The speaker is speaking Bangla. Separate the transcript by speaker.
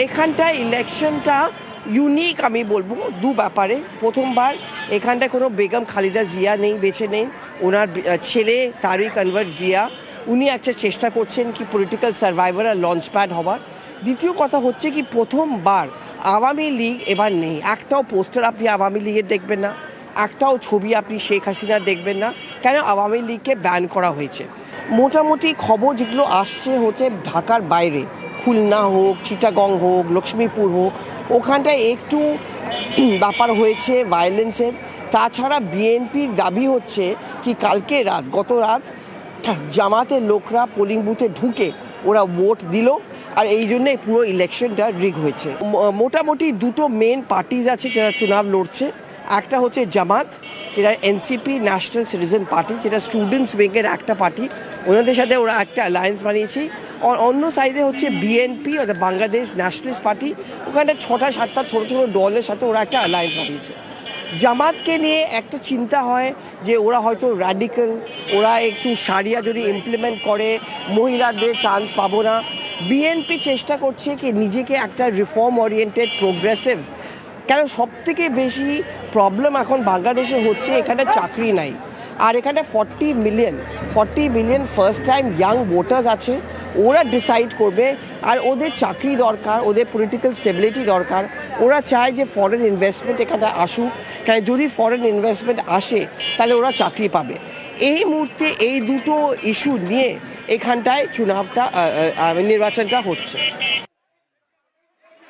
Speaker 1: এখানটায় ইলেকশনটা ইউনিক আমি বলবো দু ব্যাপারে। প্রথমবার এখানটায় কোনো বেগম খালেদা জিয়া নেই, বেঁচে নেই। ওনার ছেলে তারিক আনওয়ার জিয়া, উনি একটা চেষ্টা করছেন কি পলিটিক্যাল সার্ভাইভার আর লঞ্চ প্যাড হওয়ার। দ্বিতীয় কথা হচ্ছে কি প্রথমবার আওয়ামী লীগ এবার নেই। একটাও পোস্টার আপনি আওয়ামী লীগের দেখবেন না, একটাও ছবি আপনি শেখ হাসিনার দেখবেন না। কেন? আওয়ামী লীগকে ব্যান করা হয়েছে। মোটামুটি খবর যেগুলো আসছে হচ্ছে ঢাকার বাইরে, খুলনা হোক, চিটাগং হোক, লক্ষ্মীপুর হোক, ওখানটায় একটু ব্যাপার হয়েছে ভায়োলেন্সের। তাছাড়া বিএনপির দাবি হচ্ছে কি কালকে রাত, গত রাত জামাতের লোকরা পোলিং বুথে ঢুকে ওরা ভোট দিল, আর এই জন্যে পুরো ইলেকশনটা রিগ হয়েছে। মোটামুটি দুটো মেন পার্টিজ আছে যারা চুনাব লড়ছে। একটা হচ্ছে জামাত, যেটা এনসিপি, ন্যাশনাল সিটিজেন পার্টি, যেটা স্টুডেন্টস উইংয়ের একটা পার্টি, ওনাদের সাথে ওরা একটা অ্যালায়েন্স বানিয়েছে। আর অন্য সাইডে হচ্ছে বিএনপি, অর্থাৎ বাংলাদেশ ন্যাশনালিস্ট পার্টি, ওখানে 6-7টা ছোটো ছোটো দলের সাথে ওরা একটা অ্যালায়েন্স বানিয়েছে। জামাতকে নিয়ে একটা চিন্তা হয় যে ওরা হয়তো র্যাডিক্যাল, ওরা একটু সারিয়া যদি ইমপ্লিমেন্ট করে মহিলাদের চান্স পাবো না। বিএনপি চেষ্টা করছে কি নিজেকে একটা রিফর্ম ওরিয়েন্টেড প্রোগ্রেসিভ। কেন সবথেকে বেশি প্রবলেম এখন বাংলাদেশে হচ্ছে এখানে চাকরি নাই, আর এখানে 40 million first time young voters আছে। ওরা ডিসাইড করবে, আর ওদের চাকরি দরকার, ওদের পলিটিক্যাল স্টেবিলিটি দরকার। ওরা চায় যে ফরেন ইনভেস্টমেন্ট এখানে আসুক, কারণ যদি ফরেন ইনভেস্টমেন্ট আসে তাহলে ওরা চাকরি পাবে। এই মুহূর্তে এই দুটো ইস্যু নিয়ে এখানটায় নির্বাচনটা হচ্ছে।